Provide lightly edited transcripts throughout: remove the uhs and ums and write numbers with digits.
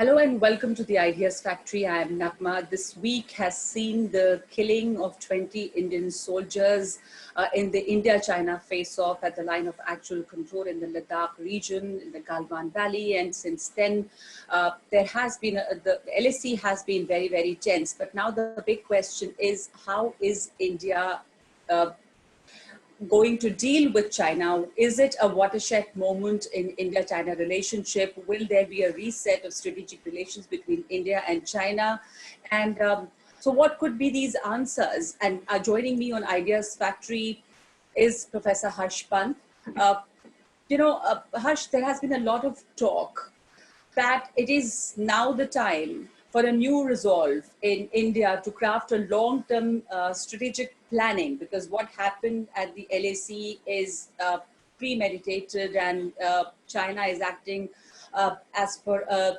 Hello and welcome to the Ideas Factory. I am Naghma. This week has seen the killing of 20 Indian soldiers in the India-China face-off at the line of actual control in the Ladakh region, in the Galwan Valley. And since then, there has been, the LAC has been very, very tense. But now the big question is, how is India uh, going to deal with China? Is it a watershed moment in India-China relationship? Will there be a reset of strategic relations between India and China? And so what could be these answers? And joining me on Ideas Factory is Professor Harsh Pant. Uh, Harsh, there has been a lot of talk that it is now the time for a new resolve in India to craft a long-term strategic planning, because what happened at the LAC is premeditated, and China is acting as per a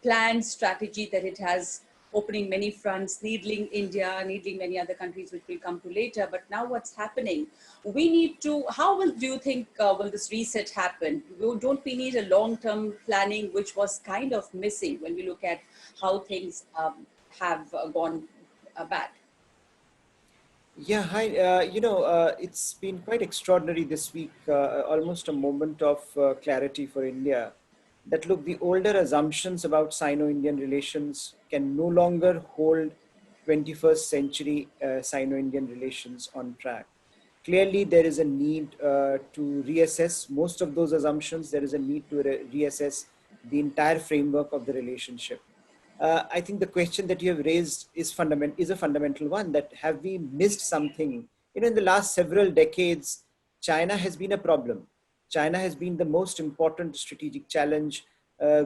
planned strategy that it has, opening many fronts, needling India, needling many other countries, which we'll come to later. But now what's happening? We need to, do you think, will this reset happen? Don't we need a long-term planning, which was kind of missing when we look at how things have gone bad? Yeah, hi. It's been quite extraordinary this week, almost a moment of clarity for India. That look, the older assumptions about Sino-Indian relations can no longer hold 21st century Sino-Indian relations on track. Clearly, there is a need to reassess most of those assumptions. There is a need to reassess the entire framework of the relationship. I think the question that you have raised is a fundamental one, that have we missed something? In the last several decades, China has been a problem. China has been the most important strategic challenge.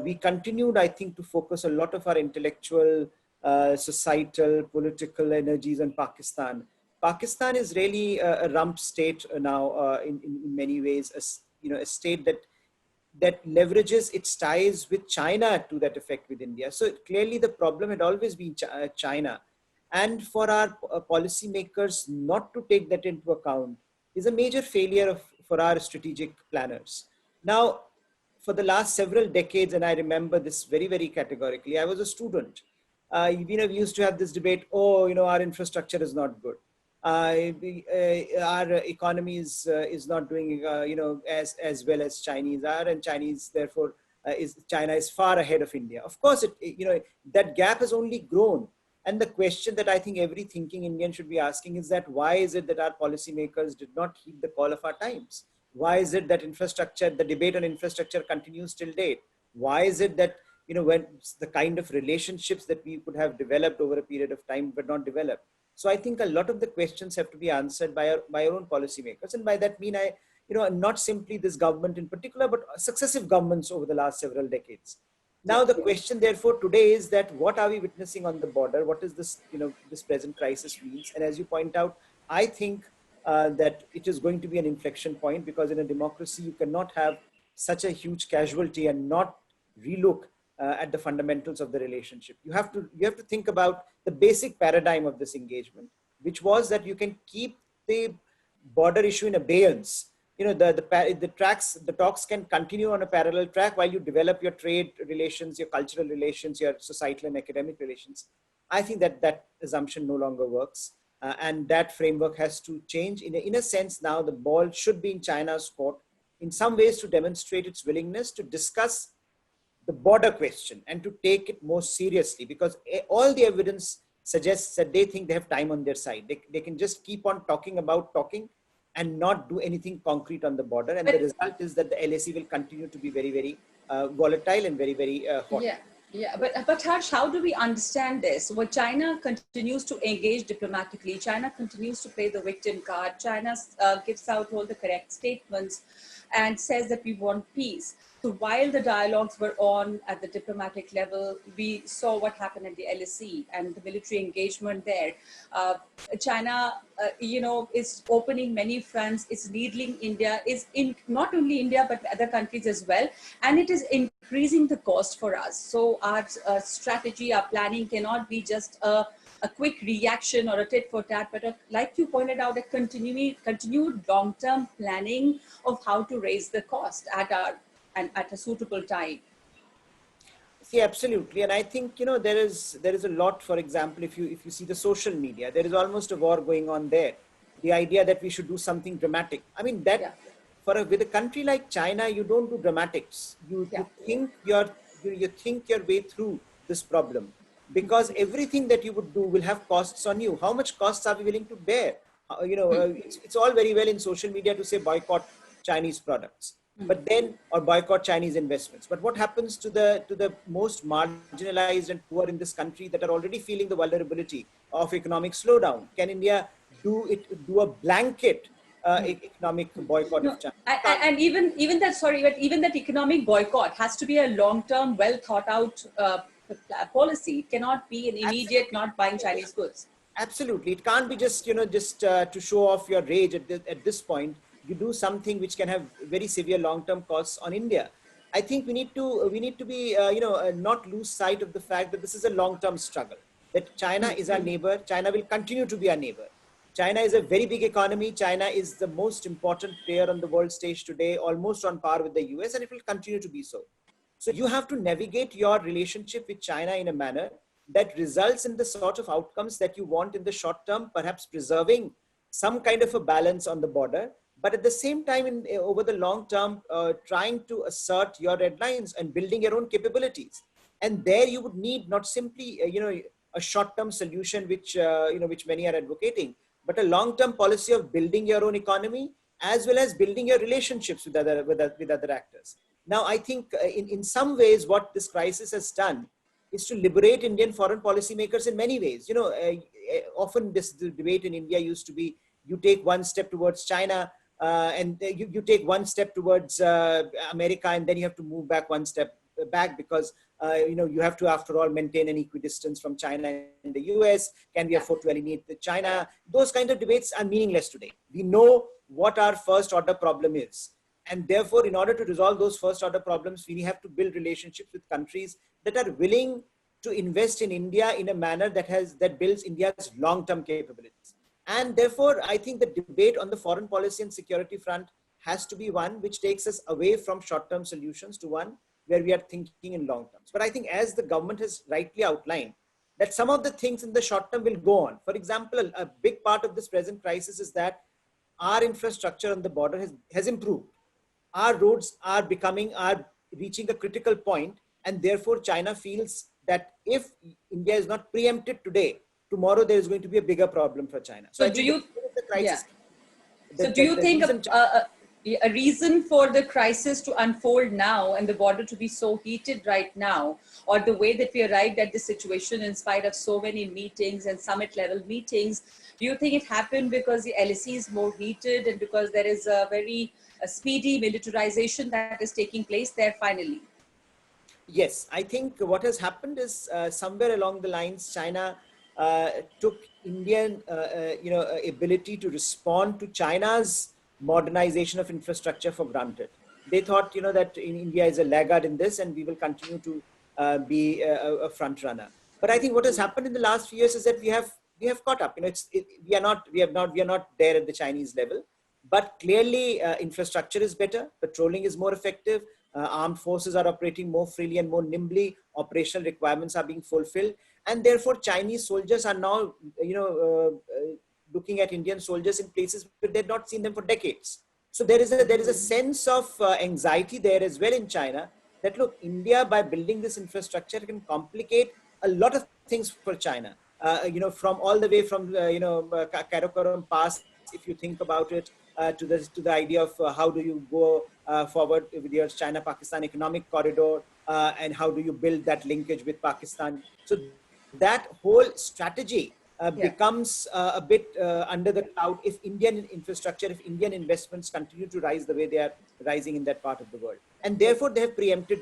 We continued, I think, to focus a lot of our intellectual, societal, political energies on Pakistan. Pakistan is really a rump state now, in many ways, a state that leverages its ties with China to that effect with India. So clearly the problem had always been China. And for our policymakers not to take that into account is a major failure for our strategic planners. Now, for the last several decades, and I remember this very, very categorically, I was a student. We used to have this debate, oh, our infrastructure is not good. Our economy is not doing as well as Chinese are, and Chinese therefore China is far ahead of India. Of course, that gap has only grown, and the question that I think every thinking Indian should be asking is that why is it that our policymakers did not heed the call of our times? Why is it that the debate on infrastructure continues till date? Why is it that when the kind of relationships that we could have developed over a period of time but not developed? So I think a lot of the questions have to be answered by our own policymakers. And by that mean not simply this government in particular, but successive governments over the last several decades. Now, the question therefore today is that what are we witnessing on the border? What is this, this present crisis means? And as you point out, I think that it is going to be an inflection point, because in a democracy, you cannot have such a huge casualty and not relook at the fundamentals of the relationship. You have to think about the basic paradigm of this engagement, which was that you can keep the border issue in abeyance. The talks can continue on a parallel track while you develop your trade relations, your cultural relations, your societal and academic relations. I think that assumption no longer works. And that framework has to change. In a sense, now the ball should be in China's court in some ways to demonstrate its willingness to discuss the border question and to take it more seriously, because all the evidence suggests that they think they have time on their side. They can just keep on talking and not do anything concrete on the border. And the result is that the LAC will continue to be very, very volatile and very, very hot. Yeah, but Harsh, how do we understand this? Well, China continues to engage diplomatically. China continues to play the victim card. China gives out all the correct statements and says that we want peace. So while the dialogues were on at the diplomatic level, we saw what happened at the LSE and the military engagement there. China, is opening many fronts. It's needling India. Is in not only India but other countries as well, and it is increasing the cost for us. So our strategy, our planning cannot be just a quick reaction or a tit for tat, but like you pointed out, a continued long-term planning of how to raise the cost at a suitable time. See, absolutely, and I think there is a lot. For example, if you see the social media, there is almost a war going on there. The idea that we should do something dramatic. I mean, that Yeah, with a country like China, you don't do dramatics. You yeah. you think you think your way through this problem, because everything that you would do will have costs on you. How much costs are we willing to bear? It's all very well in social media to say boycott Chinese products, but then or boycott Chinese investments. But what happens to the most marginalized and poor in this country that are already feeling the vulnerability of economic slowdown? Can India do a blanket economic boycott No, of China? It can't. and even that, sorry, but even that economic boycott has to be a long-term, well thought out policy. It cannot be an immediate Absolutely. not buying Chinese goods. Absolutely, it can't be just to show off your rage at this point. You do something which can have very severe long-term costs on India. I think we need to be not lose sight of the fact that this is a long-term struggle. That China is our neighbor. China will continue to be our neighbor. China is a very big economy. China is the most important player on the world stage today, almost on par with the US, and it will continue to be so. So you have to navigate your relationship with China in a manner that results in the sort of outcomes that you want in the short term, perhaps preserving some kind of a balance on the border, but at the same time, over the long term, trying to assert your red lines and building your own capabilities. And there you would need not simply, a short-term solution, which many are advocating, but a long-term policy of building your own economy as well as building your relationships with other actors. Now, I think in some ways, what this crisis has done is to liberate Indian foreign policymakers in many ways. Often the debate in India used to be, you take one step towards China, and you take one step towards America, and then you have to move back one step back because you have to, after all, maintain an equidistance from China and the US. Can we afford to alienate the China? Those kind of debates are meaningless today. We know what our first order problem is. And therefore, in order to resolve those first order problems, we have to build relationships with countries that are willing to invest in India in a manner that builds India's long-term capabilities. And therefore, I think the debate on the foreign policy and security front has to be one which takes us away from short-term solutions to one where we are thinking in long terms. But I think, as the government has rightly outlined, that some of the things in the short term will go on. For example, a big part of this present crisis is that our infrastructure on the border has improved. Our roads are reaching a critical point, and therefore China feels that if India is not preempted today, tomorrow there is going to be a bigger problem for China. So So I do think you, the yeah. crisis, So do you the think reason a reason for the crisis to unfold now and the border to be so heated right now, or the way that we arrived at this situation in spite of so many meetings and summit level meetings, do you think it happened because the LSE is more heated and because there is a speedy militarization that is taking place there finally? Yes, I think what has happened is somewhere along the lines, China took Indian, ability to respond to China's modernization of infrastructure for granted. They thought, that India is a laggard in this, and we will continue to be a front runner. But I think what has happened in the last few years is that we have caught up. We are not there at the Chinese level, but clearly infrastructure is better, patrolling is more effective, armed forces are operating more freely and more nimbly, operational requirements are being fulfilled, and therefore Chinese soldiers are now looking at Indian soldiers in places where they've not seen them for decades. So there is a sense of anxiety there as well in China, that look, India, by building this infrastructure, can complicate a lot of things for China. From all the way from Karakoram Pass, if you think about it, to the idea of how do you go forward with your China-Pakistan economic corridor, and how do you build that linkage with Pakistan. So that whole strategy Yeah. becomes a bit under the cloud if Indian infrastructure, if Indian investments continue to rise the way they are rising in that part of the world. And therefore, they have preempted.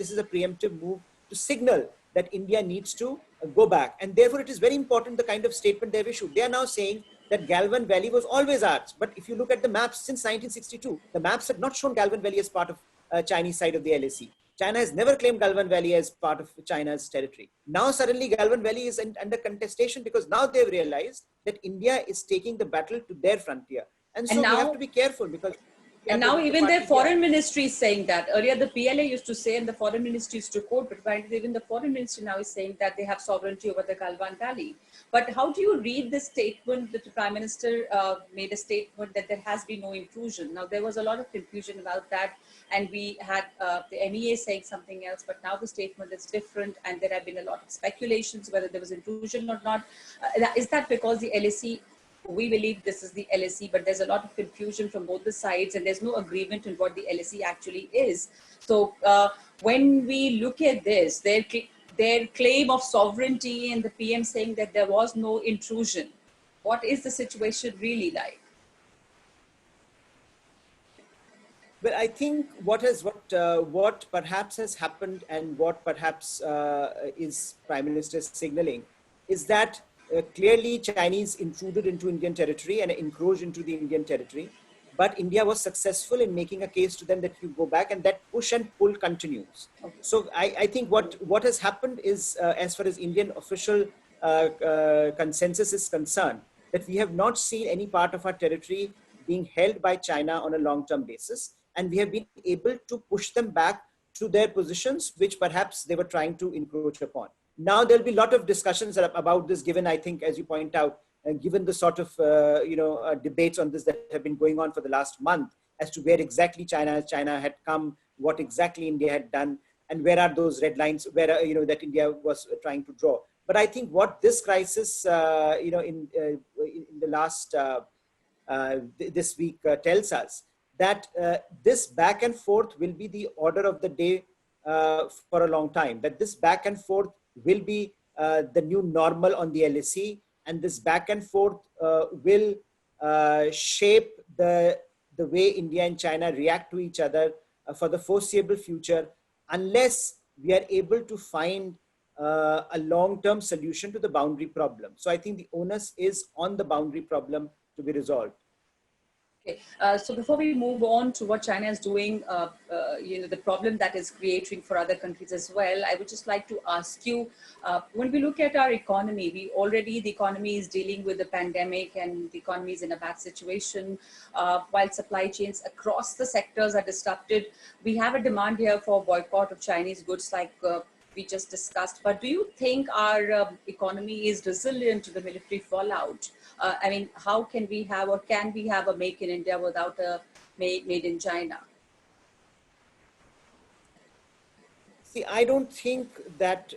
This is a preemptive move to signal that India needs to go back. And therefore, it is very important the kind of statement they've issued. They are now saying that Galwan Valley was always ours. But if you look at the maps since 1962, the maps have not shown Galwan Valley as part of Chinese side of the LAC. China has never claimed Galwan Valley as part of China's territory. Now suddenly Galwan Valley is under contestation because now they've realized that India is taking the battle to their frontier. And And so we have to now, be careful because And now even their foreign ministry is saying that. Earlier the PLA used to say and the foreign ministry used to quote, but apparently even the foreign ministry now is saying that they have sovereignty over the Galwan Valley. But how do you read this statement that the Prime Minister made a statement that there has been no intrusion? Now there was a lot of confusion about that, and we had the MEA saying something else, but now the statement is different, and there have been a lot of speculations whether there was intrusion or not. Is that because the LSE, we believe this is the LSE, but there's a lot of confusion from both the sides, and there's no agreement on what the LSE actually is. So when we look at this, their claim of sovereignty and the PM saying that there was no intrusion, what is the situation really like? Well, I think what perhaps has happened, and what perhaps is Prime Minister signaling, is that clearly Chinese intruded into Indian territory and encroached into the Indian territory, but India was successful in making a case to them that you go back, and that push and pull continues. Okay. So I think what has happened is, as far as Indian official consensus is concerned, that we have not seen any part of our territory being held by China on a long-term basis, and we have been able to push them back to their positions, which perhaps they were trying to encroach upon. Now there'll be a lot of discussions about this, given, I think, as you point out, given the sort of debates on this that have been going on for the last month, as to where exactly China had come, what exactly India had done, and where are those red lines where that India was trying to draw. But I think what this crisis, in the last this week tells us, that this back and forth will be the order of the day for a long time. That this back and forth will be the new normal on the LSE, and this back and forth will shape the way India and China react to each other for the foreseeable future, unless we are able to find a long-term solution to the boundary problem. So I think the onus is on the boundary problem to be resolved. Okay. So before we move on to what China is doing, the problem that is creating for other countries as well, I would just like to ask you, when we look at our economy, the economy is dealing with the pandemic, and the economy is in a bad situation. While supply chains across the sectors are disrupted, we have a demand here for boycott of Chinese goods, like we just discussed. But do you think our economy is resilient to the military fallout? I mean, how can we have, or can we have, a make in India without a made in China? See, I don't think that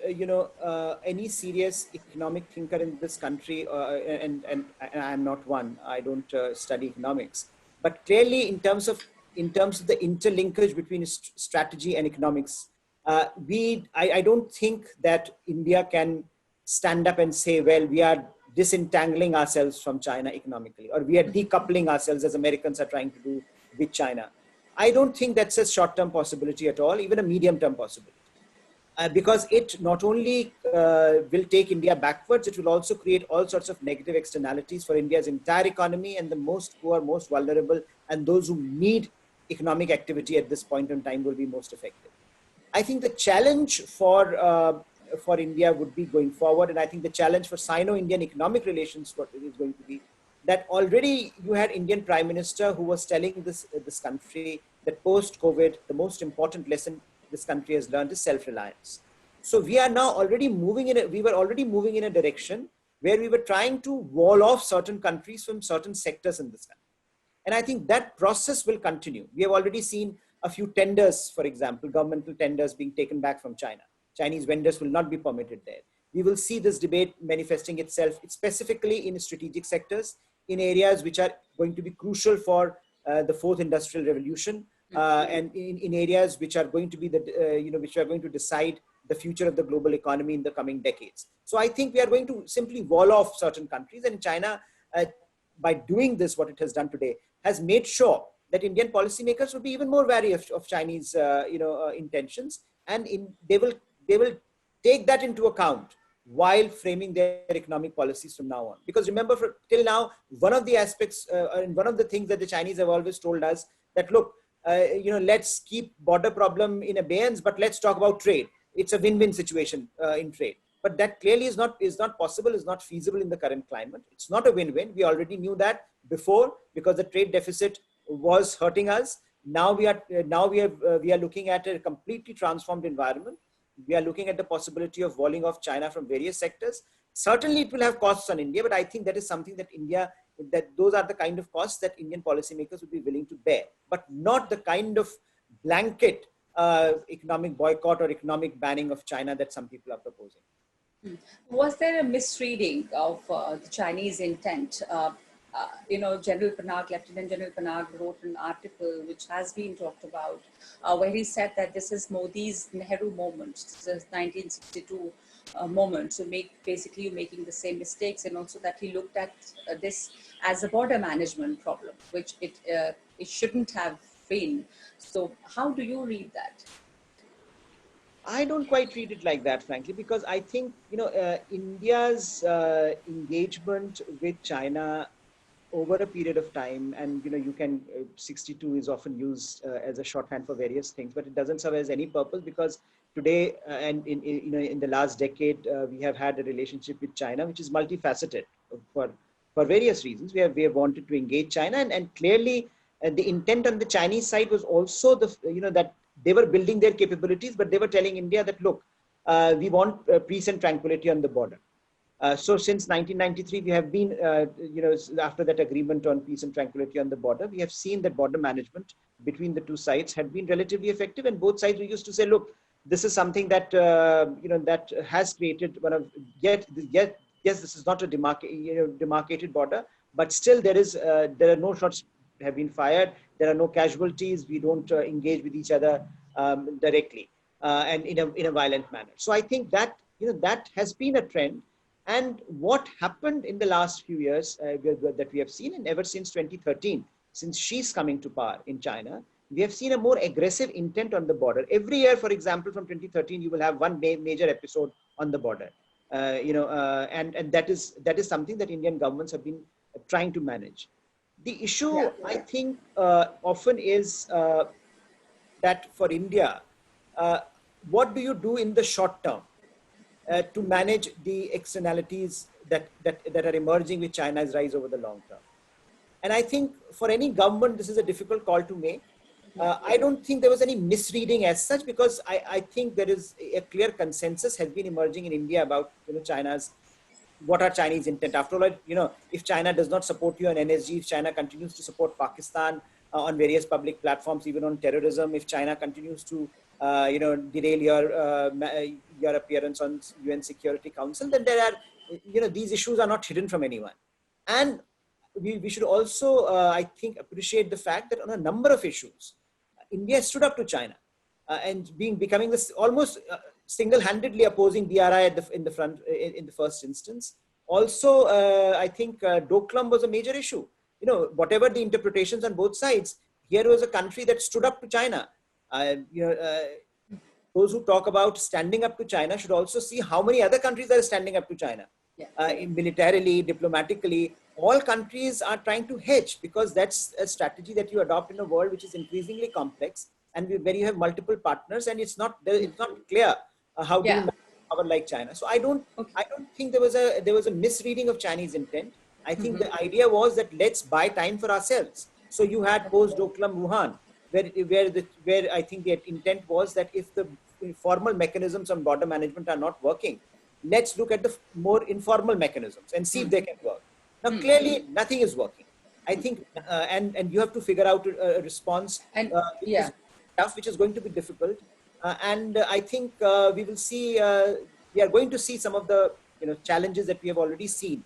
any serious economic thinker in this country, and I'm not one. I don't study economics, but clearly in terms of the interlinkage between strategy and economics, I don't think that India can stand up and say, well, we are disentangling ourselves from China economically, or we are decoupling ourselves, as Americans are trying to do with China. I don't think that's a short-term possibility at all, even a medium-term possibility. Because it not only will take India backwards, it will also create all sorts of negative externalities for India's entire economy, and the most poor, most vulnerable, and those who need economic activity at this point in time will be most affected. I think the challenge for India would be going forward, and I think the challenge for Sino-Indian economic relations is going to be that already you had Indian Prime Minister who was telling this country that post-COVID, the most important lesson this country has learned is self-reliance. So we are now already we were already moving in a direction where we were trying to wall off certain countries from certain sectors in this country. And I think that process will continue. We have already seen a few tenders, for example, governmental tenders being taken back from China. Chinese vendors will not be permitted there. We will see this debate manifesting itself specifically in strategic sectors, in areas which are going to be crucial for the fourth industrial revolution, and in areas which are going to be which are going to decide the future of the global economy in the coming decades. So I think we are going to simply wall off certain countries, and China, by doing this, what it has done today, has made sure that Indian policymakers will be even more wary of Chinese, intentions, and they will take that into account while framing their economic policies from now on. Because remember, till now, one of the aspects and one of the things that the Chinese have always told us that, look, let's keep border problem in abeyance, but let's talk about trade. It's a win-win situation in trade. But that clearly is not possible, is not feasible in the current climate. It's not a win-win. We already knew that before, because the trade deficit was hurting us. Now we are looking at a completely transformed environment. We are looking at the possibility of walling off China from various sectors. Certainly, it will have costs on India, but I think that is something that those are the kind of costs that Indian policymakers would be willing to bear, but not the kind of blanket economic boycott or economic banning of China that some people are proposing. Was there a misreading of the Chinese intent? General Panag, Lieutenant General Panag wrote an article which has been talked about, where he said that this is Modi's Nehru moment, this is 1962 moment. So basically making the same mistakes, and also that he looked at this as a border management problem, which it shouldn't have been. So how do you read that? I don't quite read it like that, frankly, because I think India's engagement with China over a period of time, and 62 is often used as a shorthand for various things, but it doesn't serve as any purpose, because today and in the last decade we have had a relationship with China which is multifaceted for various reasons. We have wanted to engage China, and clearly the intent on the Chinese side was also that they were building their capabilities, but they were telling India that, look, we want peace and tranquility on the border. So since 1993, we have been, after that agreement on peace and tranquility on the border, we have seen that border management between the two sides had been relatively effective, and both sides we used to say, look, this is something that that has created one of yes, this is not a demarcated border, but still there are no shots have been fired, there are no casualties, we don't engage with each other directly and in a violent manner. So I think that that has been a trend. And what happened in the last few years that we have seen, and ever since 2013, since she's coming to power in China, we have seen a more aggressive intent on the border. Every year, for example, from 2013, you will have one major episode on the border, and that is something that Indian governments have been trying to manage. The issue, I think, often is that for India, what do you do in the short term to manage the externalities that are emerging with China's rise over the long term? And I think for any government, this is a difficult call to make. I don't think there was any misreading as such, because I think there is a clear consensus has been emerging in India about what are Chinese intent. After all, if China does not support you on energy, if China continues to support Pakistan on various public platforms, even on terrorism, if China continues to derail your appearance on UN Security Council, then there are these issues are not hidden from anyone. And we should also I think appreciate the fact that on a number of issues India stood up to China and becoming this almost single-handedly opposing BRI in the first instance. Also, I think Doklam was a major issue. Whatever the interpretations on both sides, here was a country that stood up to China. Those who talk about standing up to China should also see how many other countries are standing up to China. Militarily, diplomatically, all countries are trying to hedge, because that's a strategy that you adopt in a world which is increasingly complex and where you have multiple partners, and it's not clear how do you manage power like China. So I don't think there was a misreading of Chinese intent. I think the idea was that let's buy time for ourselves. So you had post Doklam Wuhan, where I think the intent was that if the formal mechanisms on border management are not working, let's look at the more informal mechanisms and see if they can work. Now, clearly, nothing is working. I think, and you have to figure out a response, which is going to be difficult. And I think we will see. We are going to see some of the challenges that we have already seen.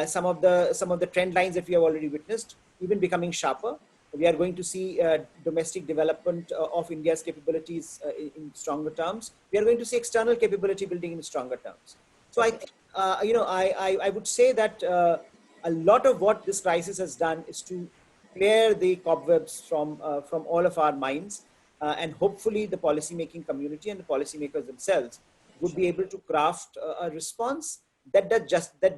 Some of the trend lines that we have already witnessed, even becoming sharper. We are going to see domestic development of India's capabilities in stronger terms. We are going to see external capability building in stronger terms. So I think, I would say that a lot of what this crisis has done is to clear the cobwebs from all of our minds, and hopefully the policymaking community and the policymakers themselves would be able to craft a response that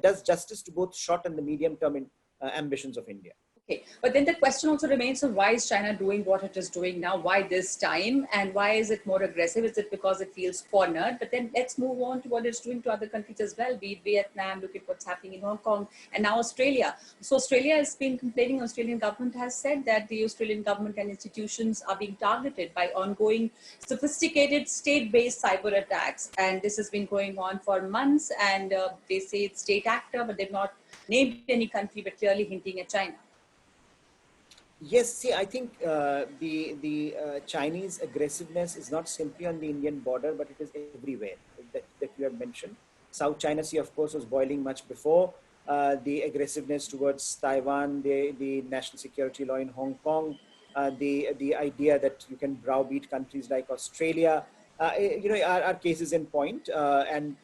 does justice to both short and the medium term ambitions of India. Okay, but then the question also remains of why is China doing what it is doing now? Why this time? And why is it more aggressive? Is it because it feels cornered? But then let's move on to what it's doing to other countries as well, be it Vietnam, look at what's happening in Hong Kong, and now Australia. So Australia has been complaining, Australian government has said that the Australian government and institutions are being targeted by ongoing sophisticated state-based cyber attacks. And this has been going on for months, and they say it's state actor, but they've not named any country, but clearly hinting at China. Yes, see, I think the Chinese aggressiveness is not simply on the Indian border, but it is everywhere that you have mentioned. South China Sea, of course, was boiling much before. The aggressiveness towards Taiwan, the national security law in Hong Kong, the idea that you can browbeat countries like Australia, are cases in point, and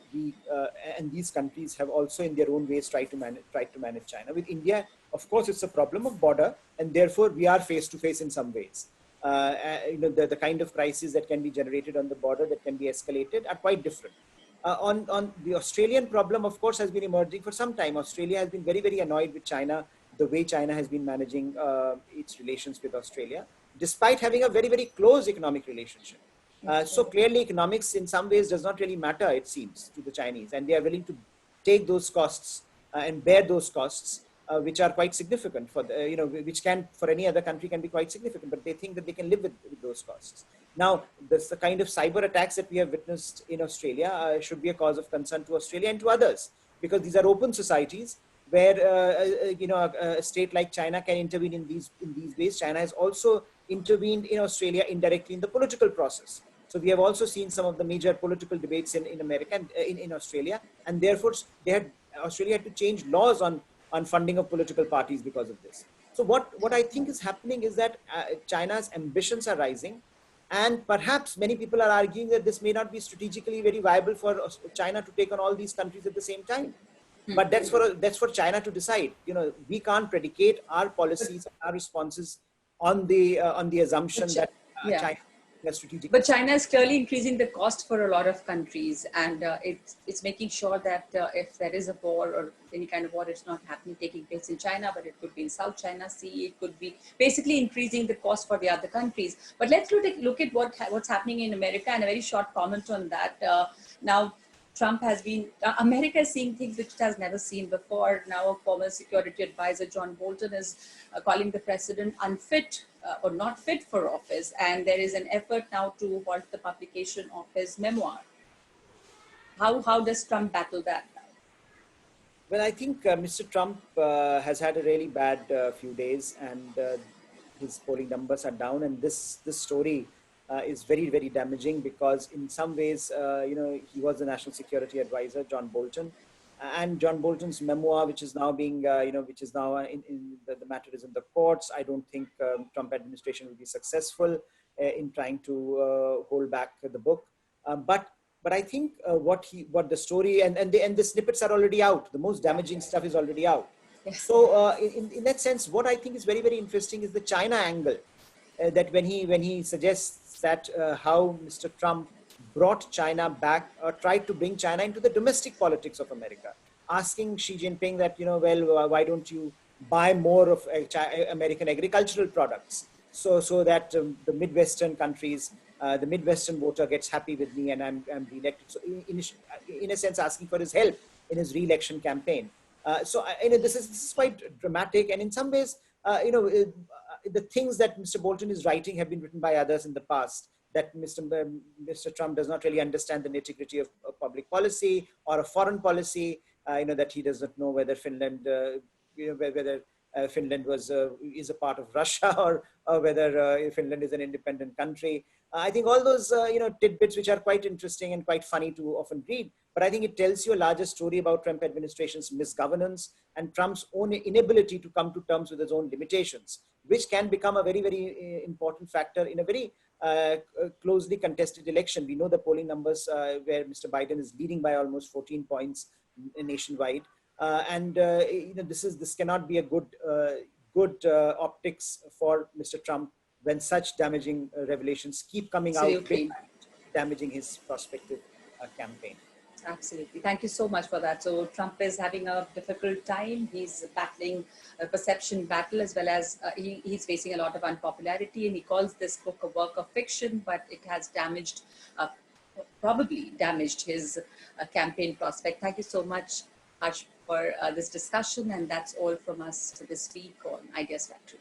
these countries have also, in their own ways, tried to manage China. With India, of course, it's a problem of border, and therefore we are face to face in some ways. The kind of crises that can be generated on the border that can be escalated are quite different. On the Australian problem, of course, has been emerging for some time. Australia has been very, very annoyed with China, the way China has been managing its relations with Australia, despite having a very, very close economic relationship. So clearly, economics in some ways does not really matter, it seems, to the Chinese, and they are willing to take those costs and bear those costs, which are quite significant for which can, for any other country, can be quite significant, but they think that they can live with those costs. Now, the kind of cyber attacks that we have witnessed in Australia should be a cause of concern to Australia and to others, because these are open societies where a state like China can intervene in these ways. China has also intervened in Australia indirectly in the political process. So we have also seen some of the major political debates in America and in Australia, and therefore Australia had to change laws on funding of political parties because of this. So what I think is happening is that China's ambitions are rising, and perhaps many people are arguing that this may not be strategically very viable for China to take on all these countries at the same time. But that's for China to decide. We can't predicate our policies, our responses on the assumption that Yeah. China has strategic. But China is clearly increasing the cost for a lot of countries, and it's making sure that if there is a war or any kind of war, it's not taking place in China, but it could be in South China Sea. It could be basically increasing the cost for the other countries. But let's look at what's happening in America, and a very short comment on that. Now, Trump has been, America is seeing things which it has never seen before. Now, a former security advisor, John Bolton, is calling the president unfit or not fit for office. And there is an effort now to halt the publication of his memoir. How does Trump battle that now? Well, I think Mr. Trump has had a really bad few days, and his polling numbers are down. And this story is very, very damaging, because in some ways, he was the national security advisor, John Bolton, and John Bolton's memoir, which is now being, which is now in the matter is in the courts. I don't think Trump administration will be successful in trying to hold back the book, but I think what the story and the snippets are already out. The most damaging stuff is already out. Yes. So in that sense, what I think is very, very interesting is the China angle. That when he suggests that how Mr. Trump brought China back, or tried to bring China into the domestic politics of America, asking Xi Jinping that, why don't you buy more of American agricultural products, so that the Midwestern countries, the Midwestern voter gets happy with me and I'm re-elected. So in a sense, asking for his help in his re-election campaign. This is quite dramatic, and in some ways, the things that Mr. Bolton is writing have been written by others in the past. That Mr. Trump does not really understand the nitty-gritty of public policy or of foreign policy. That he does not know whether Finland, Finland is a part of Russia, or whether Finland is an independent country. I think all those tidbits, which are quite interesting and quite funny to often read, but I think it tells you a larger story about Trump administration's misgovernance and Trump's own inability to come to terms with his own limitations, which can become a very, very important factor in a very closely contested election. We know the polling numbers where Mr. Biden is leading by almost 14 points nationwide. This cannot be a good optics for Mr. Trump when such damaging revelations keep coming out, damaging his prospective campaign. Absolutely. Thank you so much for that. So Trump is having a difficult time. He's battling a perception battle, as well as he's facing a lot of unpopularity. And he calls this book a work of fiction, but it has damaged, uh, probably damaged his campaign prospect. Thank you so much, Harsh, for this discussion. And that's all from us this week on Ideas Factory.